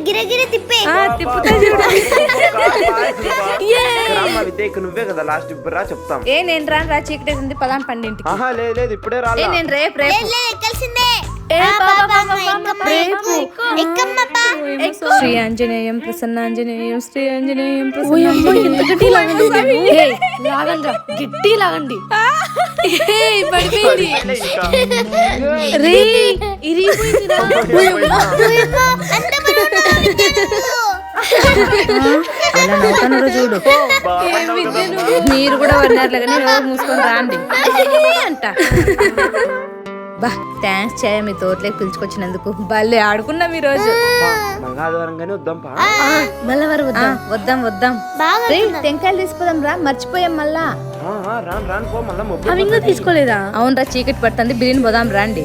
గిరగిర తిప్పే నువ్వే కదా లాస్ట్ ఇప్పుడు రా చెప్తాం. నేను రాను రా, చీకటి పదాం పండింటికి. లేదు ఇప్పుడే రా. నేను రేపు రేపు ఎక్కాల్సిందే. శ్రీ ఆంజనేయం ప్రసన్నాంజనేయం శ్రీ ఆంజనేయం లాగండి గట్టి లాగండి. పడిపోయింది రే, ఇరిగిపోయిందిరా. అలా నవ్వుతున్నారు చూడు. మీరు కూడా వన్నారు కానీ ఎవరు మూసుకొని రాండి అంట. బా థ్యాంక్స్ చేయ, మీ తోటలోకి పిలుచుకొచ్చినందుకు. భలే ఆడుకున్నాం ఈ రోజు. వద్దాం వద్దాం. టెంకాయలు తీసుకోదాం రా, మర్చిపోయాం మళ్ళా. అవి ఇంకా తీసుకోలేదా? అవునరా, చీకటి పడుతుంది, బిర్యానీ పోదాం రాండి.